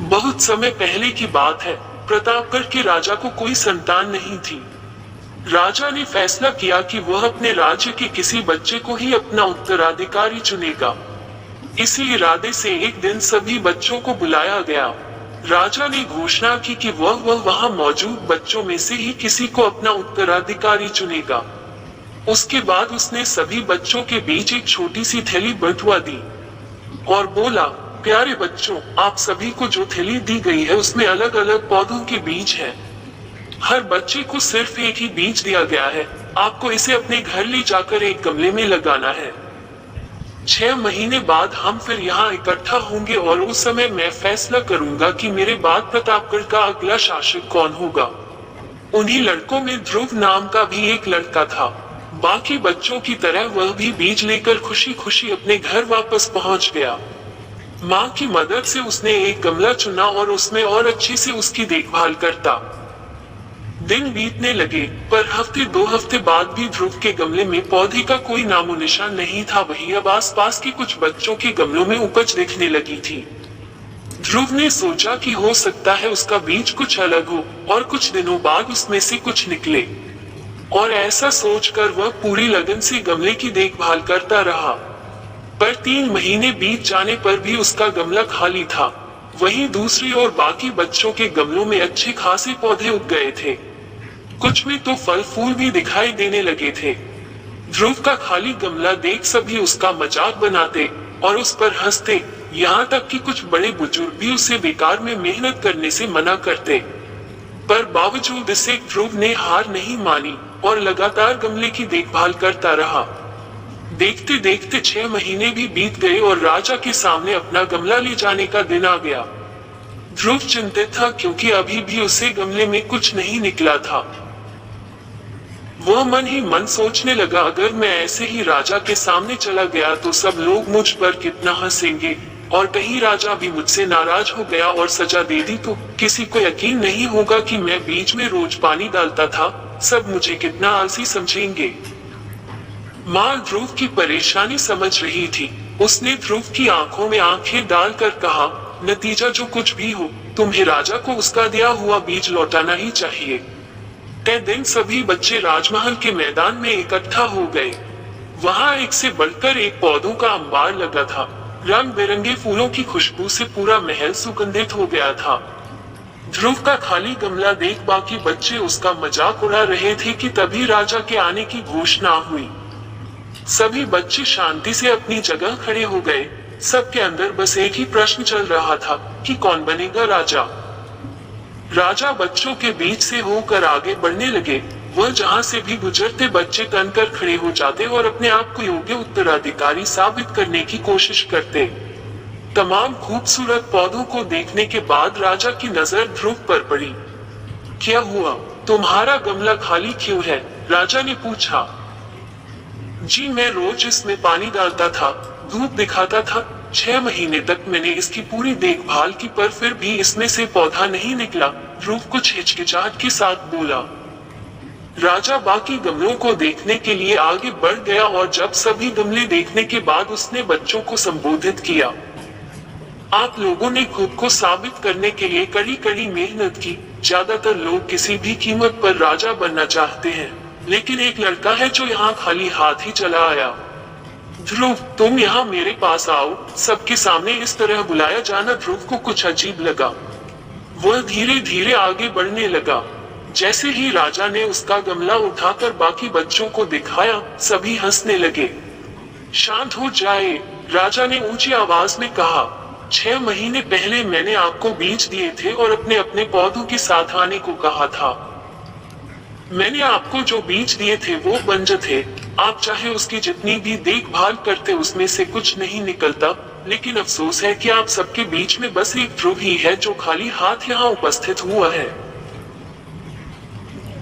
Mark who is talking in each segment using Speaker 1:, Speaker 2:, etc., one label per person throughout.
Speaker 1: बहुत समय पहले की बात है। प्रतापगढ़ के राजा को कोई संतान नहीं थी। राजा ने फैसला किया कि वह अपने राज्य के किसी बच्चे को ही अपना उत्तराधिकारी चुनेगा। इसी इरादे से एक दिन सभी बच्चों को बुलाया गया। राजा ने घोषणा की कि वह वहां मौजूद बच्चों में से ही किसी को अपना उत्तराधिकारी चुनेगा। उसके बाद उसने सभी बच्चों के बीच एक छोटी सी थैली बंटवा दी और बोला, प्यारे बच्चों, आप सभी को जो थैली दी गई है उसमें अलग अलग पौधों के बीज हैं। हर बच्चे को सिर्फ एक ही बीज दिया गया है। आपको इसे अपने घर ले जाकर एक गमले में लगाना है। 6 महीने बाद हम फिर यहाँ इकट्ठा होंगे और उस समय मैं फैसला करूंगा कि मेरे बाद प्रतापगढ़ का अगला शासक कौन होगा। उन्हीं लड़कों में ध्रुव नाम का भी एक लड़का था। बाकी बच्चों की तरह वह भी बीज लेकर खुशी खुशी अपने घर वापस पहुंच गया। माँ की मदद से उसने एक गमला चुना और उसमें और अच्छे से उसकी देखभाल करता। दिन बीतने लगे, पर हफ्ते 2 हफ्ते बाद भी ध्रुव के गमले में पौधे का कोई नामो निशान नहीं था। वही अब आस पास के कुछ बच्चों के गमलों में उपज दिखने लगी थी। ध्रुव ने सोचा कि हो सकता है उसका बीज कुछ अलग हो और कुछ दिनों बाद उसमें से कुछ निकले। और ऐसा सोचकर वह पूरी लगन से गमले की देखभाल करता रहा। पर 3 महीने बीत जाने पर भी उसका गमला खाली था। वहीं दूसरी ओर बाकी बच्चों के गमलों में अच्छे खासे पौधे उग गए थे। कुछ में तो फल फूल भी दिखाई देने लगे थे। ध्रुव का खाली गमला देख सभी उसका मजाक बनाते और उस पर हंसते, यहाँ तक कि कुछ बड़े बुजुर्ग भी उसे बेकार में मेहनत करने से मना करते। पर बावजूद इससे ध्रुव ने हार नहीं मानी और लगातार गमले की देखभाल करता रहा। देखते देखते 6 महीने भी बीत गए और राजा के सामने अपना गमला ले जाने का दिन आ गया। ध्रुव चिंतित था क्योंकि अभी भी उसे गमले में कुछ नहीं निकला था। वह मन ही मन सोचने लगा, अगर मैं ऐसे ही राजा के सामने चला गया तो सब लोग मुझ पर कितना हंसेंगे, और कहीं राजा भी मुझसे नाराज हो गया और सजा दे दी तो किसी को यकीन नहीं होगा कि मैं बीच में रोज पानी डालता था। सब मुझे कितना आलसी समझेंगे। माँ ध्रुव की परेशानी समझ रही थी। उसने ध्रुव की आंखों में आंखें डालकर कहा, नतीजा जो कुछ भी हो, तुम्हें राजा को उसका दिया हुआ बीज लौटाना ही चाहिए। तय दिन सभी बच्चे राजमहल के मैदान में इकट्ठा हो गए। वहाँ एक से बढ़कर एक पौधों का अंबार लगा था। रंग बिरंगे फूलों की खुशबू से पूरा महल सुगंधित हो गया था। ध्रुव का खाली गमला देख बाकी बच्चे उसका मजाक उड़ा रहे थे कि तभी राजा के आने की घोषणा हुई। सभी बच्चे शांति से अपनी जगह खड़े हो गए। सबके अंदर बस एक ही प्रश्न चल रहा था कि कौन बनेगा राजा। राजा बच्चों के बीच से होकर आगे बढ़ने लगे। वह जहां से भी गुजरते बच्चे तन कर खड़े हो जाते और अपने आप को योग्य उत्तराधिकारी साबित करने की कोशिश करते। तमाम खूबसूरत पौधों को देखने के बाद राजा की नजर ध्रुव पर पड़ी। क्या हुआ, तुम्हारा गमला खाली क्यों है? राजा ने पूछा। जी, मैं रोज इसमें पानी डालता था, धूप दिखाता था। 6 महीने तक मैंने इसकी पूरी देखभाल की, पर फिर भी इसमें से पौधा नहीं निकला। ध्रुव कुछ हिचकिचाहट के साथ बोला। राजा बाकी गमलों को देखने के लिए आगे बढ़ गया और जब सभी गमले देखने के बाद उसने बच्चों को संबोधित किया। आप लोगों ने खुद को साबित करने के लिए कड़ी कड़ी मेहनत की। ज्यादातर लोग किसी भी कीमत पर राजा बनना चाहते हैं, लेकिन एक लड़का है जो यहाँ खाली हाथ ही चला आया। ध्रुव, तुम यहाँ मेरे पास आओ। सबके सामने इस तरह बुलाया जाना ध्रुव को कुछ अजीब लगा। वह धीरे धीरे आगे बढ़ने लगा। जैसे ही राजा ने उसका गमला उठाकर बाकी बच्चों को दिखाया, सभी हंसने लगे। शांत हो जाए, राजा ने ऊंची आवाज में कहा। 6 महीने पहले मैंने आपको बीज दिए थे और अपने अपने पौधों के साथ आने को कहा था। मैंने आपको जो बीज दिए थे वो बंजर थे। आप चाहे उसकी जितनी भी देखभाल करते उसमें से कुछ नहीं निकलता। लेकिन अफसोस है कि आप सबके बीच में बस एक ध्रुव ही है जो खाली हाथ यहाँ उपस्थित हुआ है।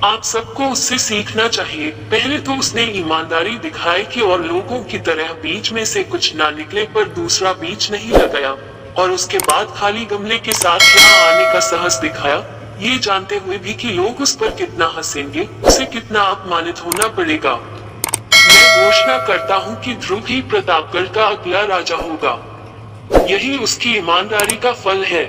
Speaker 1: आप सबको उससे सीखना चाहिए। पहले तो उसने ईमानदारी दिखाई कि और लोगों की तरह बीच में से कुछ ना निकले पर दूसरा बीज नहीं लगाया, और उसके बाद खाली गमले के साथ यहाँ आने का साहस दिखाया, ये जानते हुए भी कि लोग उस पर कितना हंसेंगे, उसे कितना अपमानित होना पड़ेगा। मैं घोषणा करता हूँ कि ध्रुव ही प्रतापगढ़ का अगला राजा होगा। यही उसकी ईमानदारी का फल है।